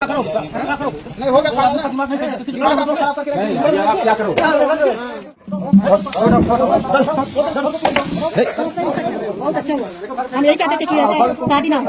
नहीं होगा आप क्या करो बहुत अच्छा हुआ। हम यही चाहते थे कि ऐसे शादी ना हो।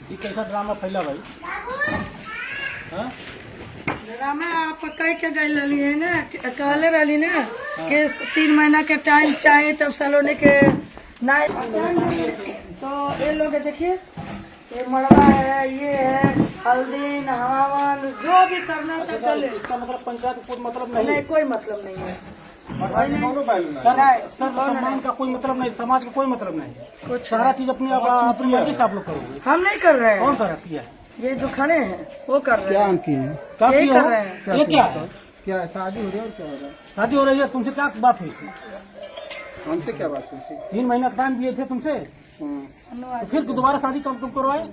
ये कैसा ड्रामा फैला भाई? हाँ? ड्रामा आप कह के गए रही है ना, कहले रही ना कि 3 महीना के टाइम चाहिए तब सलोने के नाइट। तो ये लोग देखिए, ये मड़वा है, ये है हल्दी नहावन, जो भी करना था कर ले। इसका मतलब पंचायत को कोई मतलब नहीं, नहीं कोई मतलब नहीं है। सर सम्मान का कोई मतलब नहीं, समाज का कोई मतलब नहीं, कुछ सारा चीज अपनी अपनी मर्जी से आप लोग करोगे। हम नहीं कर रहे कौन हैं, कर किया? ये जो खड़े हैं वो कर रहे हैं। क्या यही किया कर हो? रहे हैं। ये क्या है? क्या है? शादी हो रही है और क्या हो रहा है? शादी हो रही है, तुमसे क्या बात हुई थी? हमसे क्या बात हुई थी? 3 महीना का टाइम दिए थे तुमसे, तो फिर दोबारा शादी कब तुम करवाए?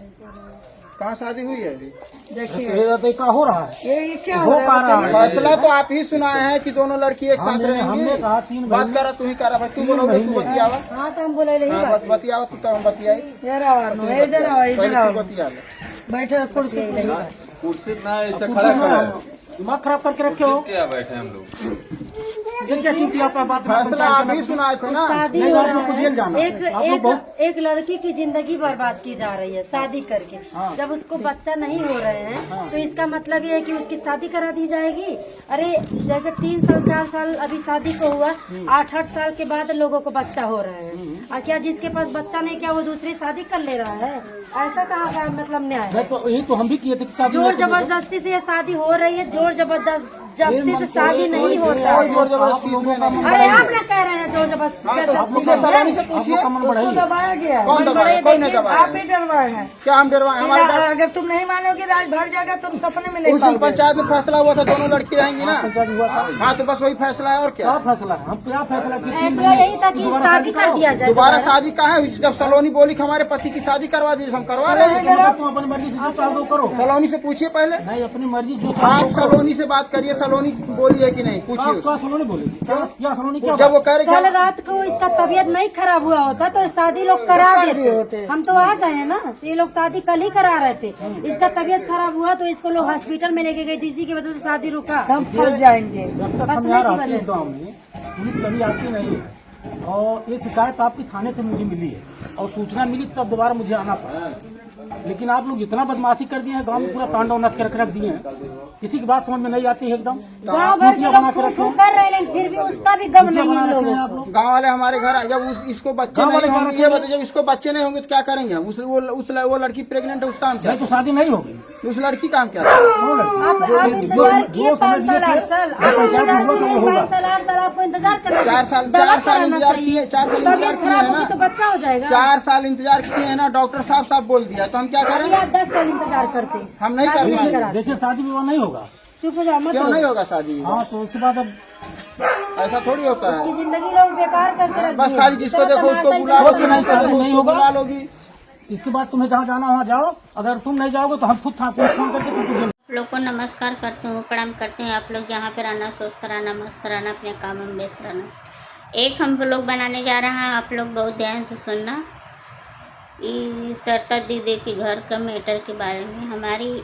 कहाँ शादी हुई है अभी? देखिए तो क्या हो रहा है? ये क्या हो पा रहा है? फैसला तो आप ही सुनाए हैं कि दोनों लड़की एक साथ रहेंगे। हमने कहा 3 बात महीने, करा तू ही करा भाई, तू बोलोगे तू बतियावा। हाँ तो हम बोले नहीं बात। बतियावा तू तो हम बतियाई। इधर आओ, इधर आओ, इधर आओ, बतिया बैठे कुर्सी पे। कुर्सी ना ऐसे खड़ा कर दिमाग खराब करके रखे हो। क्या बैठे हम लोग? ये क्या चीज थी आपका बात? फैसला आप ही सुनाए थे ना। शादी नहीं, हो आप रहा लोग को जेल जाना है। आप लोग बहुत एक लड़की की जिंदगी बर्बाद की जा रही है शादी करके। जब उसको बच्चा नहीं हो रहे हैं तो इसका मतलब ये है कि उसकी शादी करा दी जाएगी। अरे जैसे 3 साल 4 साल अभी शादी को हुआ, 8-8 साल के बाद लोगों को बच्चा हो रहे हैं। और क्या जिसके पास बच्चा नहीं, क्या वो दूसरी शादी कर ले रहा है? ऐसा कहाँ का मतलब न्याय है? नहीं, तो यही तो हम भी किए थे कि शादी जोर नहीं करोगे। जबरदस्ती से ये शादी हो रही है, जोर जबरदस्ती से शादी नहीं होता। कोई जोर जबरदस्ती इसमें नहीं। अरे आप ना कह रहे हैं जोर जबरदस्ती सलोनी से आप पूछिए लोग कमर उसको बढ़ाइए। दबाया गया है। कौन दबाया? कोई नहीं दबाया। आप ही डरवाए हैं। क्या हम डरवाए? हमारे पास अगर तुम नहीं मानोगे राज भर जाएगा, तुम सपने में नहीं उस दिन पाओगे। पंचायत में फैसला हुआ था दोनों लड़की रहेंगी ना। पंचायत हुआ था, हाँ तो बस वही फैसला है और क्या। क्या फैसला है? हम क्या फैसला किए? 3 फैसला महीने यही था कि शादी कर दिया जाए। दोबारा शादी कहाँ है? जब सलोनी बोली कि हमारे पति की शादी करवा दीजिए, हम करवा रहे हैं। तुम अपनी मर्जी से जो चाहो वो करो। सलोनी से पूछिए पहले। नहीं, अपनी मर्जी जो आप चाहो वो करो। सलोनी से बात करिए, सलोनी बोली है कि नहीं आप पूछिए। क्या सलोनी बोलेगी? क्या सलोनी क्या जब वो कह रही कल रात को इसका तबीयत नहीं खराब हुआ होता तो शादी लोग करा देते। हम तो आ गए हैं ना, तो ये लोग शादी कल ही करा रहे थे। इसका तबीयत खराब हुआ तो इसको लोग हॉस्पिटल में लेके गए थे, इसी की वजह से शादी रुका। हम फंस जाएंगे। जब तक बस हम यहाँ नहीं रहते हैं इस गाँव में, पुलिस कभी आती नहीं है। और ये शिकायत आपकी थाने से मुझे मिली है और सूचना मिली तब दोबारा मुझे आना पड़ा। लेकिन आप लोग इतना बदमाशी कर दिए हैं, गांव में पूरा तांडव नच कर रख दिए हैं। किसी की बात समझ में नहीं आती है एकदम। गाँव भर के लोग फू कर रहे हैं, लेकिन फिर भी उसका भी गम नहीं है लोगों आप लोग गाँव वाले हमारे घर आए, जब इसको बच्चे गाँव वाले नहीं घर होंगे, ये बताइए, जब इसको बच्चे नहीं होंगे तो क्या करेंगे हम? वो लड़की प्रेग्नेंट है, उस काम क्या? नहीं तो शादी नहीं होगी। उस लड़की काम क्या? आप इंतजार किए 5 साल 8 साल, आप इंतजार किए 5 साल 8 साल, आपको इंतजार करना 4 साल दवा 4 साल कराना इंतजार चाहिए। किए, 4 साल इंतजार तबीयत किए खराब है होगी तो ना। बच्चा हो जाएगा। 4 साल इंतजार किए हैं ना, डॉक्टर साहब बोल दिया, तो हम क्या अभी करें? आप 10 साल इंतजार करते हैं। हम नहीं शादी कर नहीं पाएंगे। करा। देखिए शादी विवाह नहीं होगा। चुप हो जाओ, मत क्यों बोलो। नहीं होगा शादी? हाँ तो उसके बाद अब ऐसा थोड़ी होता की है। जिंदगी लोग बेकार करके रख बस दिए। खाली जिसको इतना देखो उसको तमाशा बुला इधर लो, नहीं, शादी नहीं होगा। बुला लोगी। इसके बाद तुम्हें जहाँ जाना वहाँ जाओ। अगर तुम नहीं जाओगे तो हम खुद फोन करके तुमको जेल। आप लोग को नमस्कार करती हूँ, प्रणाम करती हूँ। आप लोग जहाँ पे रहना, स्वस्थ रहना, मस्त रहना, अपने काम में व्यस्त रहना। एक हम लोग बनाने जा रहे हैं, आप लोग बहुत ध्यान से सुनना। ये सरता दीदी के घर का मैटर के बारे में हमारी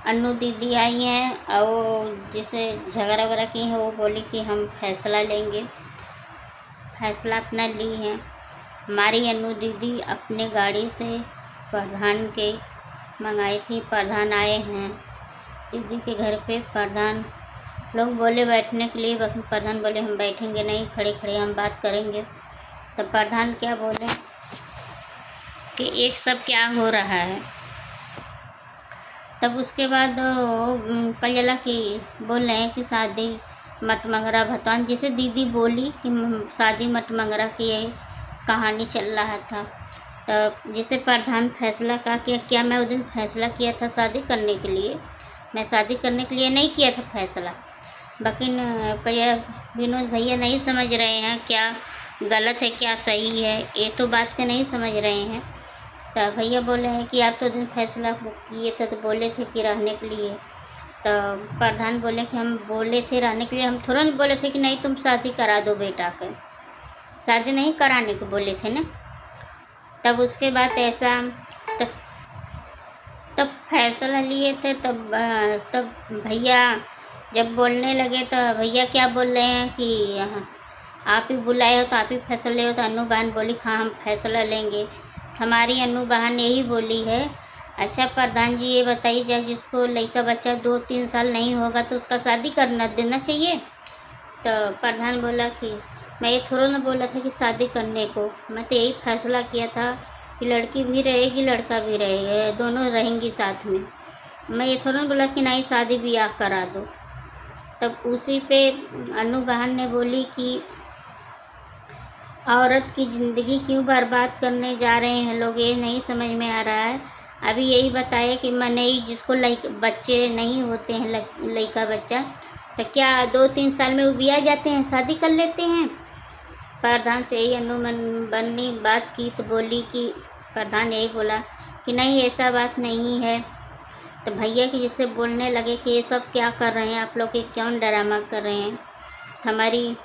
अन्नू दीदी आई हैं और जिसे झगड़ा वगैरह की है, वो बोली कि हम फैसला लेंगे। फैसला अपना ली है। हमारी अन्नू दीदी अपने गाड़ी से प्रधान के मंगाई थी। प्रधान आए हैं दीदी के घर पे। प्रधान लोग बोले बैठने के लिए, प्रधान बोले हम बैठेंगे नहीं, खड़े खड़े हम बात करेंगे। तब प्रधान क्या बोले कि एक सब क्या हो रहा है। तब उसके बाद कजला की बोल रहे हैं कि शादी मट मंगरा भतवान, जिसे दीदी बोली कि शादी मट मंगरा की कहानी चल रहा था। तब जिसे प्रधान फैसला का क्या मैं उस दिन फैसला किया था शादी करने के लिए, मैं शादी करने के लिए नहीं किया था फैसला। लेकिन भैया विनोद भैया नहीं समझ रहे हैं क्या गलत है क्या सही है, ये तो बात के नहीं समझ रहे हैं। तो भैया बोले हैं कि आप तो दिन फैसला किए थे तो बोले थे कि रहने के लिए। तो प्रधान बोले कि हम बोले थे रहने के लिए, हम थोड़ा नहीं बोले थे कि नहीं तुम शादी करा दो बेटा के, शादी नहीं कराने को बोले थे ना। तब उसके बाद ऐसा तब फैसला लिए थे। तब भैया जब बोलने लगे तो भैया क्या बोल रहे हैं कि आप ही बुलाए हो तो आप ही फैसला ले हो। तो अन्नू बहन बोली हाँ हम फैसला लेंगे। हमारी अन्नू बहन यही बोली है। अच्छा प्रधान जी ये बताइए, जब जिसको लड़का बच्चा 2-3 साल नहीं होगा तो उसका शादी करना देना चाहिए। तो प्रधान बोला कि मैं ये थोड़ा ना बोला था कि शादी करने को, मैं तो यही फैसला किया था कि लड़की भी रहेगी लड़का भी रहेगा, दोनों रहेंगी साथ में। मैं ये थोड़ा ना बोला कि नहीं शादी ब्याह करा दो। तब उसी पे अन्नू बहन ने बोली कि औरत की ज़िंदगी क्यों बर्बाद करने जा रहे हैं लोग, ये नहीं समझ में आ रहा है। अभी यही बताया कि मनई जिसको बच्चे नहीं होते हैं लड़का बच्चा, तो क्या 2-3 साल में वो ब्याह जाते हैं, शादी कर लेते हैं। प्रधान से यही अन्नू बन्नी बात की तो बोली कि प्रधान यही बोला कि नहीं ऐसा बात नहीं है। तो भैया की जिससे बोलने लगे कि ये सब क्या कर रहे हैं आप लोग, ये क्यों ड्रामा कर रहे हैं। हमारी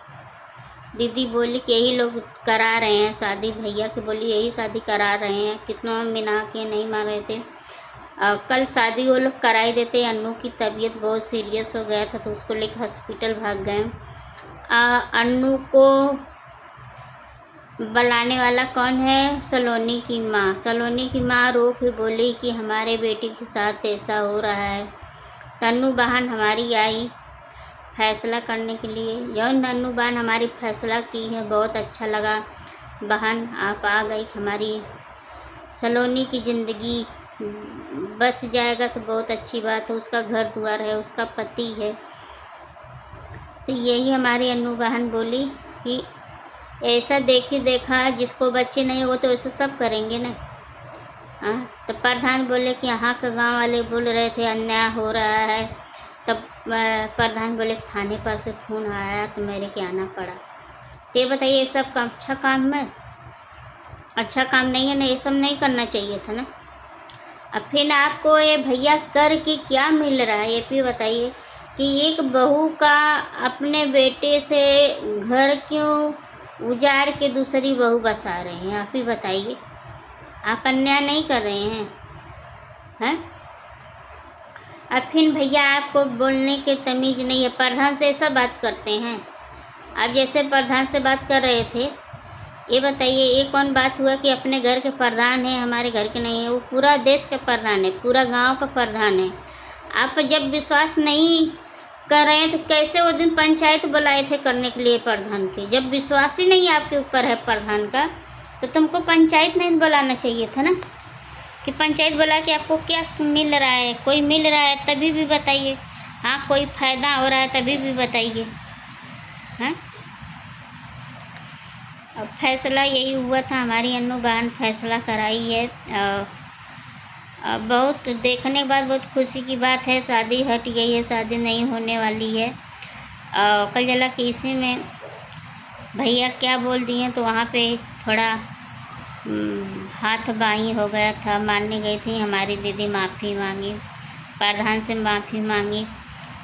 दीदी बोली कि यही लोग करा रहे हैं शादी, भैया की बोली यही शादी करा रहे हैं, कितना मिना के नहीं मान रहे थे। कल शादी वो लोग कराई देते। अन्नू की तबीयत बहुत सीरियस हो गया था तो उसको लेकर हॉस्पिटल भाग गए। अन्नू को बुलाने वाला कौन है, सलोनी की माँ। सलोनी की माँ रो के बोली कि हमारे बेटी के साथ ऐसा हो रहा है। अन्नू बहन हमारी आई फैसला करने के लिए। जौन अन्नू बहन हमारी फैसला की है, बहुत अच्छा लगा बहन आप आ गई। हमारी सलोनी की ज़िंदगी बस जाएगा तो बहुत अच्छी बात है, उसका घर द्वार है, उसका पति है। तो यही हमारी अन्नू बहन बोली कि ऐसा देखा जिसको बच्चे नहीं हो तो ऐसा सब करेंगे ना। तो प्रधान बोले कि यहाँ के गांव वाले बोल रहे थे अन्याय हो रहा है। तब प्रधान बोले थाने पर से फ़ोन आया तो मेरे के आना पड़ा। ये बताइए ये सब अच्छा काम है, अच्छा काम नहीं है ना, ये सब नहीं करना चाहिए था ना। अब फिर आपको ये भैया कर के क्या मिल रहा है ये भी बताइए कि एक बहू का अपने बेटे से घर क्यों उजाड़ के दूसरी बहू बसा रहे हैं, आप ही बताइए। आप अन्याय नहीं कर रहे हैं? अब फिर भैया आपको बोलने के तमीज़ नहीं है, प्रधान से ऐसा बात करते हैं। आप जैसे प्रधान से बात कर रहे थे, ये बताइए ये कौन बात हुआ कि अपने घर के प्रधान है, हमारे घर के नहीं है। वो पूरा देश का प्रधान है, पूरा गांव का प्रधान है। आप जब विश्वास नहीं कर रहे हैं तो कैसे वो दिन पंचायत बुलाए थे करने के लिए प्रधान के। जब विश्वास ही नहीं आपके ऊपर है प्रधान का तो तुमको पंचायत नहीं बुलाना चाहिए था ना, कि पंचायत बुला के आपको क्या मिल रहा है, कोई मिल रहा है तभी भी बताइए। हाँ कोई फ़ायदा हो रहा है तभी भी बताइए। हाँ अब फैसला यही हुआ था, हमारी अन्नू बहन फैसला कराई है। बहुत देखने के बाद बहुत खुशी की बात है, शादी हट गई है, शादी नहीं होने वाली है। कल जला किसी में भैया क्या बोल दिए तो वहाँ पे थोड़ा हाथ बाई हो गया था, मानने गई थी। हमारी दीदी माफ़ी मांगी, प्रधान से माफ़ी मांगी।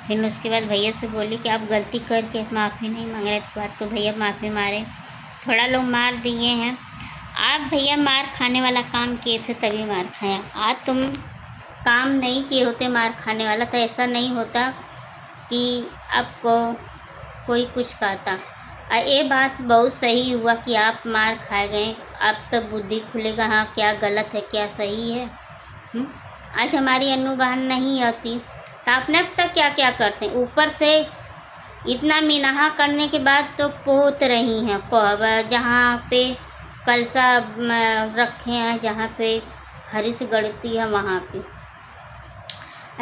फिर उसके बाद भैया से बोली कि आप गलती करके माफ़ी नहीं मांग रहे थे, बात को भैया माफ़ी मारे। थोड़ा लोग मार दिए हैं, आप भैया मार खाने वाला काम किए थे तभी मार खाया। आज तुम काम नहीं किए होते मार खाने वाला तो ऐसा नहीं होता कि आपको कोई कुछ कहता। ये बात बहुत सही हुआ कि आप मार खाए गए, आप तो बुद्धि खुलेगा हाँ क्या गलत है क्या सही है। आज हमारी अन्नू बहन नहीं आती तो आपने अब तक क्या क्या करते हैं। ऊपर से इतना मीनाहा करने के बाद तो पोत रही हैं, जहाँ पे कलसा रखे हैं, जहाँ पे हरीश गढ़ती है वहाँ पे।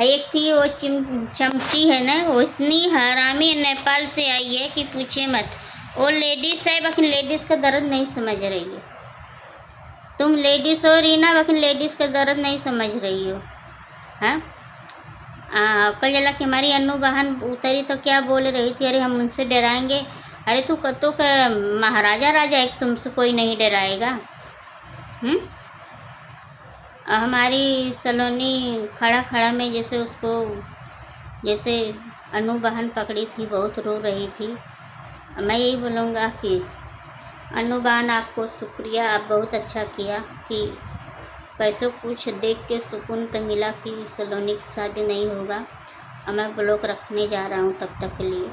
एक थी वो चमची है ना, वो इतनी हरामी नेपाल से आई है कि पूछिए मत। वो लेडीज़ है लेकिन लेडीज़ का दर्द नहीं समझ रही है। तुम लेडीज़ हो रीना लेकिन लेडीज़ का दर्द नहीं समझ रही हो। हाँ कल जला कि हमारी अन्नू बहन उतरी तो क्या बोल रही थी, अरे हम उनसे डराएंगे। अरे तू कतो का महाराजा राजा एक, तुमसे कोई नहीं डराएगा। हमारी सलोनी खड़ा खड़ा में जैसे उसको जैसे अन्नू बहन पकड़ी थी, बहुत रो रही थी। मैं यही बोलूँगा कि अन्नू बहन आपको शुक्रिया, आप बहुत अच्छा किया कि कैसे कुछ देख के सुकून तो मिला कि सलोनी की शादी नहीं होगा। और मैं ब्लॉक रखने जा रहा हूँ तब तक के लिए।